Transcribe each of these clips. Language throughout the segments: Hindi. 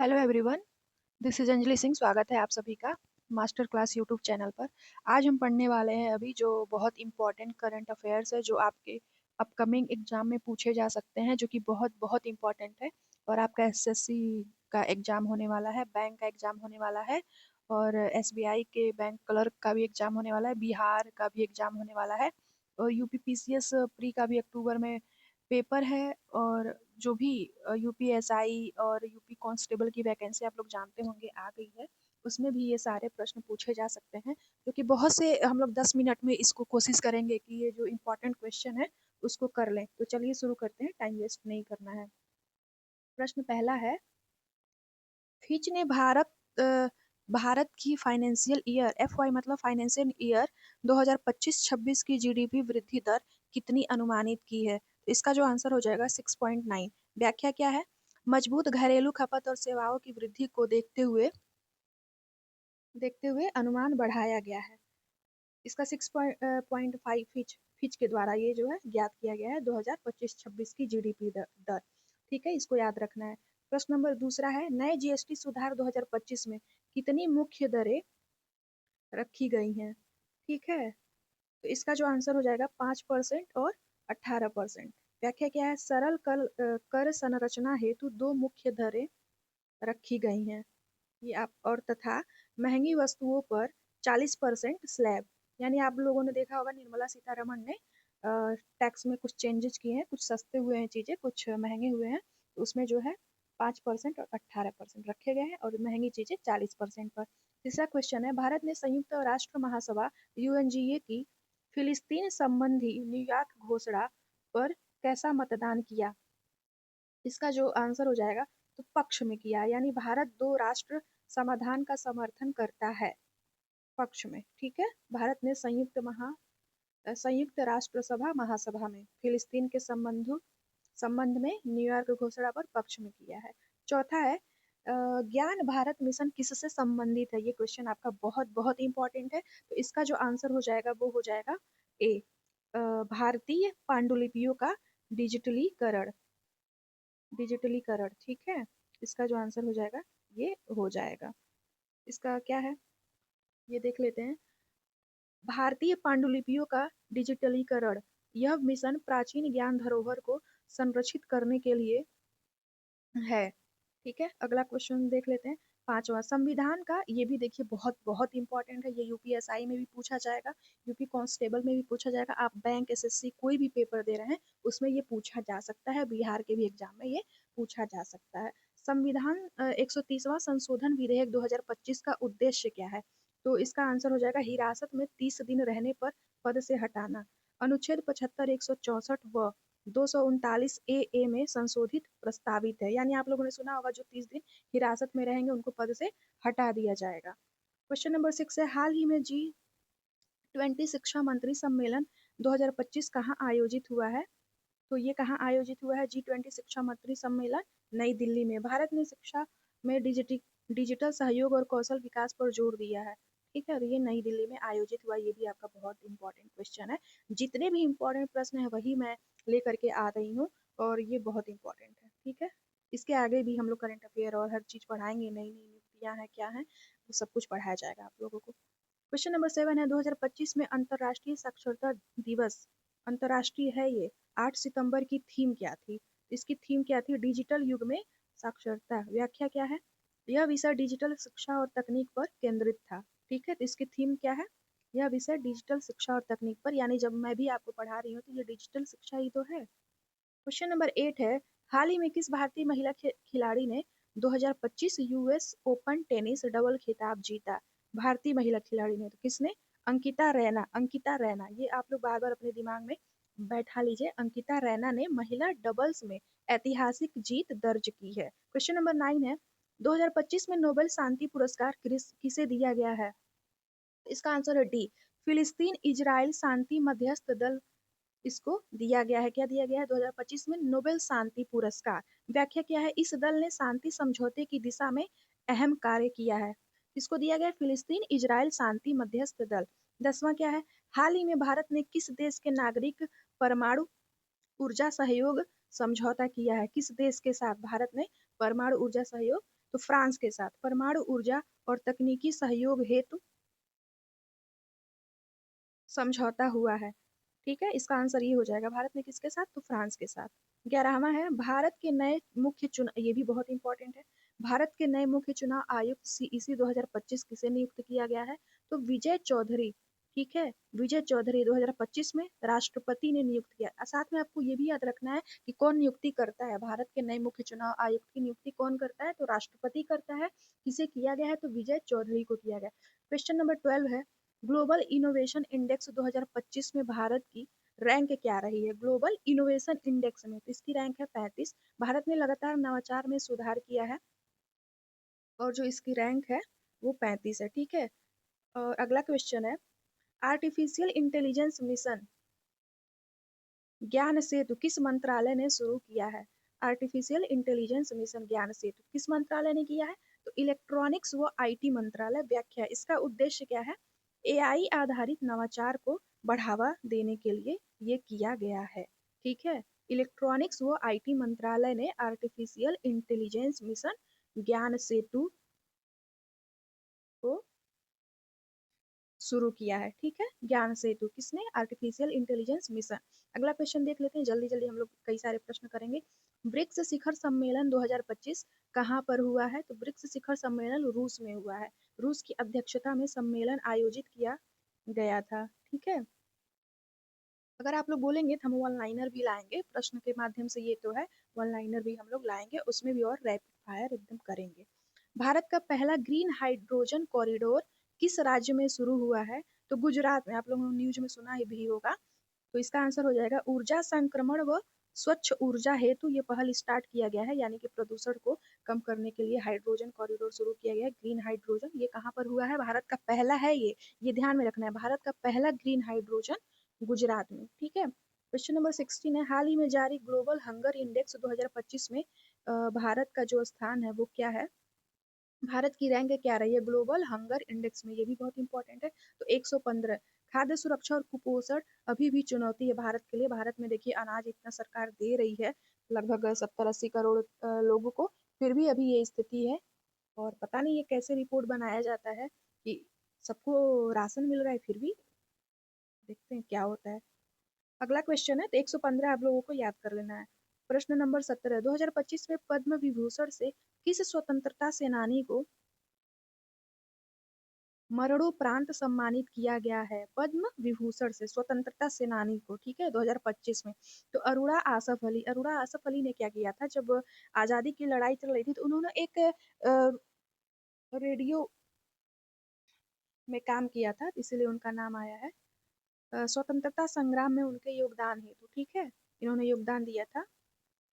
Hello everyone, this is Anjali Singh. स्वागत है आप सभी का मास्टर क्लास यूट्यूब चैनल पर। आज हम पढ़ने वाले हैं अभी जो बहुत इंपॉर्टेंट करंट अफेयर्स है जो आपके अपकमिंग एग्जाम में पूछे जा सकते हैं, जो कि बहुत बहुत इंपॉर्टेंट है। और आपका एसएससी का एग्जाम होने वाला है, बैंक का एग्जाम होने वाला है, और एसबीआई के बैंक क्लर्क का भी एग्जाम होने वाला है, बिहार का भी एग्जाम होने वाला है, और यूपी पीसीएस प्री का भी अक्टूबर में पेपर है। और जो भी यूपीएसआई और यूपी कांस्टेबल की वैकेंसी आप लोग जानते होंगे आ गई है, उसमें भी ये सारे प्रश्न पूछे जा सकते हैं, जो कि बहुत से हम लोग 10 मिनट में इसको कोशिश करेंगे कि ये जो इम्पोर्टेंट क्वेश्चन है उसको कर लें। तो चलिए शुरू करते हैं, टाइम वेस्ट नहीं करना है। प्रश्न पहला है, फिच ने भारत की फाइनेंशियल ईयर एफवाई मतलब फाइनेंशियल ईयर 2025-26 की जीडीपी वृद्धि दर कितनी अनुमानित की है? तो इसका जो आंसर हो जाएगा 6.9। व्याख्या क्या है? मजबूत घरेलू खपत और सेवाओं की वृद्धि को देखते हुए अनुमान बढ़ाया गया है। इसका 6.5 फिच के द्वारा ये जो है ज्ञात किया गया है 2025-26 की जीडीपी दर। ठीक है, इसको याद रखना है। प्रश्न नंबर दूसरा है, नए जीएसटी सुधार 2025 में कितनी मुख्य दरें रखी गई हैं? ठीक है, तो इसका जो आंसर हो जाएगा 5% और 18%। व्याख्या क्या है? सरल कर संरचना हेतु दो मुख्य दरें रखी गई हैं। ये आप और तथा महंगी वस्तुओं पर 40% स्लैब। यानी आप लोगों ने देखा होगा निर्मला सीतारमण ने टैक्स में कुछ चेंजेस किए हैं, कुछ सस्ते हुए हैं चीजें, कुछ महंगे हुए हैं। तो उसमें जो है 5% और 18% रखे गए हैं, और महंगी चीजें 40% पर। तीसरा क्वेश्चन है, भारत ने संयुक्त राष्ट्र महासभा यूएनजीए की फिलिस्तीन संबंधी न्यूयॉर्क घोषणा पर कैसा मतदान किया? इसका जो आंसर हो जाएगा, तो पक्ष में किया, यानी भारत दो राष्ट्र समाधान का समर्थन करता है, पक्ष में। ठीक है, भारत ने संयुक्त राष्ट्र सभा महासभा में फिलिस्तीन के संबंध में न्यूयॉर्क घोषणा पर पक्ष में किया है। चौथा है, ज्ञान भारत मिशन किससे संबंधित है? ये क्वेश्चन आपका बहुत बहुत इंपॉर्टेंट है। तो इसका जो आंसर हो जाएगा वो हो जाएगा ए, भारतीय पांडुलिपियों का डिजिटलीकरण। डिजिटलीकरण, ठीक है, इसका जो आंसर हो जाएगा ये हो जाएगा। इसका क्या है ये देख लेते हैं। भारतीय पांडुलिपियों का डिजिटलीकरण, यह मिशन प्राचीन ज्ञान धरोहर को संरक्षित करने के लिए है। ठीक है, अगला क्वेश्चन देख लेते हैं। पांचवा, संविधान का, ये भी देखिए बहुत बहुत इंपॉर्टेंट है, ये यूपीएसआई में भी पूछा जाएगा, यूपी कांस्टेबल में भी पूछा जाएगा, आप बैंक एसएससी कोई भी पेपर दे रहे हैं उसमें ये पूछा जा सकता है, बिहार के भी एग्जाम में ये पूछा जा सकता है। संविधान 130वां संशोधन विधेयक 2025 का उद्देश्य क्या है? तो इसका आंसर हो जाएगा हिरासत में 30 दिन रहने पर पद से हटाना। अनुच्छेद 75, 164 व 239 ए में संशोधित प्रस्तावित है। यानी आप लोगों ने सुना होगा जो 30 दिन हिरासत में रहेंगे उनको पद से हटा दिया जाएगा। क्वेश्चन नंबर 6 है, हाल ही में G20 शिक्षा मंत्री सम्मेलन 2025 कहाँ आयोजित हुआ है? तो ये कहाँ आयोजित हुआ है? G20 शिक्षा मंत्री सम्मेलन नई दिल्ली में। भारत ने शिक्षा में डिजिटल सहयोग और कौशल विकास पर जोर दिया है। ठीक है, और ये नई दिल्ली में आयोजित हुआ। ये भी आपका बहुत इंपॉर्टेंट क्वेश्चन है। जितने भी इंपॉर्टेंट प्रश्न है वही मैं लेकर के आ रही हूँ, और ये बहुत इंपॉर्टेंट है। ठीक है, इसके आगे भी हम लोग करंट अफेयर और हर चीज पढ़ाएंगे, नई नई नियुक्तियां हैं क्या है, वो सब कुछ पढ़ाया जाएगा आप लोगों को। क्वेश्चन नंबर 7 है, 2025 में अंतर्राष्ट्रीय साक्षरता दिवस, अंतर्राष्ट्रीय है ये, 8 सितंबर की थीम क्या थी? इसकी थीम क्या थी? डिजिटल युग में साक्षरता। व्याख्या क्या है? यह विषय डिजिटल शिक्षा और तकनीक पर केंद्रित था। ठीक है, तो इसकी थीम क्या है? यह विषय डिजिटल शिक्षा और तकनीक पर, यानी जब मैं भी आपको पढ़ा रही हूँ तो ये डिजिटल शिक्षा ही तो है। क्वेश्चन नंबर 8 है, हाल ही में किस भारतीय महिला खिलाड़ी ने 2025 यूएस ओपन टेनिस डबल खिताब जीता? भारतीय महिला खिलाड़ी ने, तो किसने? अंकिता रैना। अंकिता रैना, ये आप लोग बार बार अपने दिमाग में बैठा लीजिए। अंकिता रैना ने महिला डबल्स में ऐतिहासिक जीत दर्ज की है। क्वेश्चन नंबर 9 है, 2025 में नोबेल शांति पुरस्कार किसे दिया गया है? इसका आंसर है डी, फिलिस्तीन इजराइल शांति मध्यस्थ दल, इसको दिया गया है। क्या दिया गया है? 2025 में नोबेल शांति पुरस्कार। व्याख्या क्या है? इस दल ने शांति समझौते की दिशा में अहम कार्य किया है। इसको दिया गया फिलिस्तीन इजराइल शांति मध्यस्थ दल। 10वां क्या है? हाल ही में भारत ने किस देश के नागरिक परमाणु ऊर्जा सहयोग समझौता किया है? किस देश के साथ भारत ने परमाणु ऊर्जा सहयोग तो फ्रांस के साथ। परमाणु ऊर्जा और तकनीकी सहयोग हेतु समझौता हुआ है। ठीक है, इसका आंसर ये हो जाएगा, भारत ने किसके साथ, तो फ्रांस के साथ। 11वां है, भारत के नए मुख्य चुनाव, ये भी बहुत इंपॉर्टेंट है, भारत के नए मुख्य चुनाव आयुक्त सीईसी 2025 किसे नियुक्त किया गया है, तो विजय चौधरी। ठीक है, विजय चौधरी 2025 में राष्ट्रपति ने नियुक्त किया। साथ में आपको ये भी याद रखना है कि कौन नियुक्ति करता है, भारत के नए मुख्य चुनाव आयुक्त की नियुक्ति कौन करता है, तो राष्ट्रपति करता है। किसे किया गया है, तो विजय चौधरी को किया गया। क्वेश्चन नंबर 12 है, ग्लोबल इनोवेशन इंडेक्स 2025 में भारत की रैंक क्या रही है, ग्लोबल इनोवेशन इंडेक्स में, तो इसकी रैंक है 35। भारत ने लगातार नवाचार में सुधार किया है और जो इसकी रैंक है वो 35 है। ठीक है, और अगला क्वेश्चन है, आर्टिफिशियल इंटेलिजेंस मिशन ज्ञान सेतु किस मंत्रालय ने शुरू किया है, आर्टिफिशियल इंटेलिजेंस मिशन ज्ञान सेतु किस मंत्रालय ने किया है, तो इलेक्ट्रॉनिक्स व आईटी मंत्रालय। व्याख्या, इसका उद्देश्य क्या है, एआई आधारित नवाचार को बढ़ावा देने के लिए ये किया गया है। ठीक है, इलेक्ट्रॉनिक्स व आईटी मंत्रालय ने आर्टिफिशियल इंटेलिजेंस मिशन ज्ञान सेतु को शुरू किया है। ठीक है, ज्ञान सेतु किसने, आर्टिफिशियल इंटेलिजेंस मिशन। अगला क्वेश्चन देख लेते हैं, जल्दी जल्दी हम लोग कई सारे प्रश्न करेंगे। ब्रिक्स शिखर सम्मेलन 2025 कहाँ पर हुआ है, तो ब्रिक्स शिखर सम्मेलन रूस में हुआ है। रूस की अध्यक्षता में सम्मेलन आयोजित किया गया था। ठीक है, अगर आप लोग बोलेंगे तो हम वन लाइनर भी लाएंगे प्रश्न के माध्यम से, ये तो है, वन लाइनर भी हम लोग लाएंगे, उसमें भी और रैपिड फायर एकदम करेंगे। भारत का पहला ग्रीन हाइड्रोजन कॉरिडोर किस राज्य में शुरू हुआ है, तो गुजरात में। आप लोगों ने न्यूज में सुना ही भी होगा, तो इसका आंसर हो जाएगा ऊर्जा संक्रमण व स्वच्छ ऊर्जा हेतु ये पहल स्टार्ट किया गया है, यानी कि प्रदूषण को कम करने के लिए हाइड्रोजन कॉरिडोर शुरू किया गया है, ग्रीन हाइड्रोजन। ये कहाँ पर हुआ है, भारत का पहला है ये ध्यान में रखना है, भारत का पहला ग्रीन हाइड्रोजन गुजरात में। ठीक है, क्वेश्चन नंबर 16 है, हाल ही में जारी ग्लोबल हंगर इंडेक्स 2025 में भारत का जो स्थान है वो क्या है, भारत की रैंक क्या रही है ग्लोबल हंगर इंडेक्स में, ये भी बहुत इंपॉर्टेंट है, तो 115। खाद्य सुरक्षा और कुपोषण अभी भी चुनौती है भारत के लिए। भारत में देखिए अनाज इतना सरकार दे रही है लगभग 70-80 करोड़ लोगों को, फिर भी अभी ये स्थिति है, और पता नहीं ये कैसे रिपोर्ट बनाया जाता है कि सबको राशन मिल रहा है, फिर भी देखते हैं क्या होता है। अगला क्वेश्चन है, तो 115 आप लोगों को याद कर लेना है। प्रश्न नंबर 17, 2025 में पद्म विभूषण से किस स्वतंत्रता सेनानी को मरणोपरांत सम्मानित किया गया है, पद्म विभूषण से स्वतंत्रता सेनानी को। ठीक है, 2025 में, तो अरुणा आसफ अली। अरुणा आसफ अली ने क्या किया था, जब आजादी की लड़ाई चल रही थी तो उन्होंने एक रेडियो में काम किया था, इसलिए उनका नाम आया है। स्वतंत्रता संग्राम में उनके योगदान हेतु, ठीक है, इन्होंने योगदान दिया था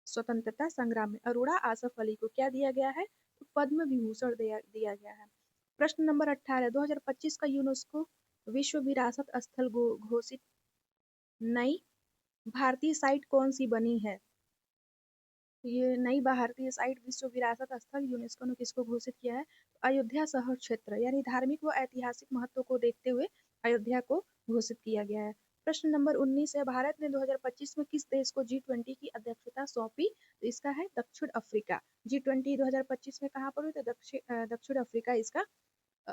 स्वतंत्रता संग्राम में। अरुणा आसफ अली को क्या दिया गया है, तो पद्म विभूषण दिया गया है। प्रश्न नंबर 18, 2025 का यूनेस्को विश्व विरासत स्थल घोषित नई भारतीय साइट कौन सी बनी है, ये नई भारतीय साइट विश्व विरासत स्थल यूनेस्को ने किसको घोषित किया है, अयोध्या शहर क्षेत्र, यानी धार्मिक व ऐतिहासिक महत्व को देखते हुए अयोध्या को घोषित किया गया है। प्रश्न नंबर 19 है, भारत ने 2025 में किस देश को G20 की अध्यक्षता सौंपी, तो इसका है दक्षिण अफ्रीका। G20 2025 में कहाँ पर हुई, तो दक्षिण अफ्रीका इसका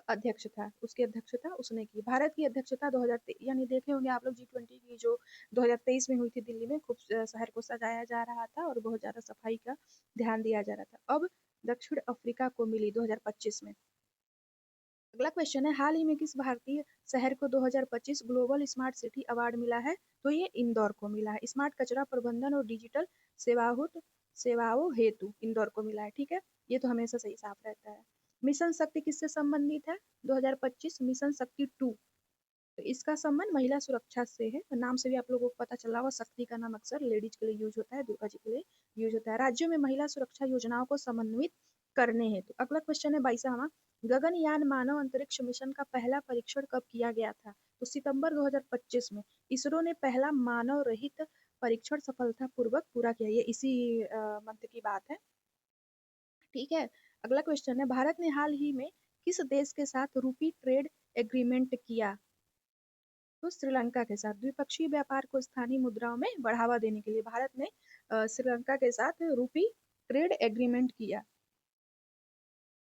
अध्यक्ष था, उसकी अध्यक्षता उसने की। भारत की अध्यक्षता 2023, यानी देखे होंगे आप लोग G20 की जो 2023 में हुई थी दिल्ली में, खूब शहर को सजाया जा रहा था और बहुत ज्यादा सफाई का ध्यान दिया जा रहा था, अब दक्षिण अफ्रीका को मिली 2025 में। अगला क्वेश्चन है, हाल ही में किस भारतीय शहर को 2025 ग्लोबल स्मार्ट सिटी अवार्ड मिला है, तो ये इंदौर को मिला है, स्मार्ट कचरा प्रबंधन और डिजिटल सेवाओं हेतु इंदौर को मिला है। ठीक है, ये तो हमेशा सही साफ रहता है। मिशन शक्ति किससे संबंधित है, 2025 मिशन शक्ति 2, तो इसका संबंध महिला सुरक्षा से है, तो नाम से भी आप लोगों को पता चला हुआ, शक्ति का नाम अक्सर लेडीज के लिए यूज होता है, दुर्गा जी के लिए यूज होता है। राज्यों में महिला सुरक्षा योजनाओं को समन्वित करने हेतु। अगला क्वेश्चन है 22वां, गगनयान मानव अंतरिक्ष मिशन का पहला परीक्षण कब किया गया था, तो सितंबर 2025 में इसरो ने पहला मानव रहित परीक्षण सफलतापूर्वक पूरा किया, ये इसी मंथ की बात है। ठीक है, अगला क्वेश्चन है, भारत ने हाल ही में किस देश के साथ रूपी ट्रेड एग्रीमेंट किया, तो श्रीलंका के साथ। द्विपक्षीय व्यापार को स्थानीय मुद्राओं में बढ़ावा देने के लिए भारत ने श्रीलंका के साथ रूपी ट्रेड एग्रीमेंट किया।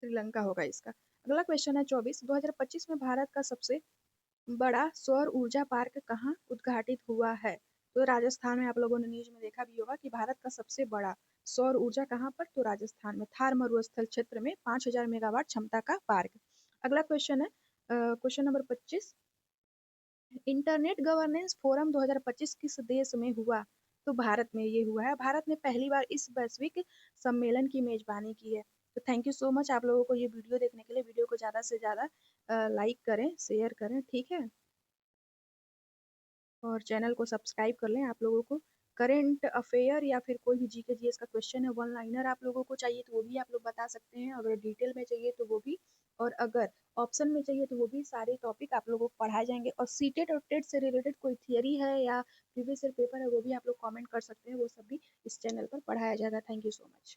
श्रीलंका होगा इसका। अगला क्वेश्चन है 24, 2025 में भारत का सबसे बड़ा सौर ऊर्जा पार्क कहाँ उद्घाटित हुआ है? तो राजस्थान में, आप लोगों ने न्यूज में देखा भी होगा कि भारत का सबसे बड़ा सौर ऊर्जा कहाँ पर, तो राजस्थान में थार मरुस्थल क्षेत्र में 5000 मेगावाट क्षमता का पार्क। अगला क्वेश्चन है question number 25, internet governance forum 2025 किस देश में हुआ? तो भारत में ये हुआ है। भारत ने पहली बार इस वैश्विक सम्मेलन की मेजबानी की है। तो थैंक यू सो मच आप लोगों को ये वीडियो देखने के लिए। वीडियो को ज़्यादा से ज़्यादा लाइक करें, शेयर करें, ठीक है, और चैनल को सब्सक्राइब कर लें। आप लोगों को करंट अफेयर या फिर कोई भी जीके जीएस का क्वेश्चन है, वन लाइनर आप लोगों को चाहिए तो वो भी आप लोग बता सकते हैं। अगर डिटेल में चाहिए तो वो भी, और अगर ऑप्शन में चाहिए तो वो भी, सारे टॉपिक आप लोगों को पढ़ाए जाएंगे। और सीटेट और टेट से रिलेटेड कोई थियरी है या प्रीवियस ईयर पेपर है, वो भी आप लोग कमेंट कर सकते हैं, वो सब भी इस चैनल पर पढ़ाया जाएगा। Thank you so much.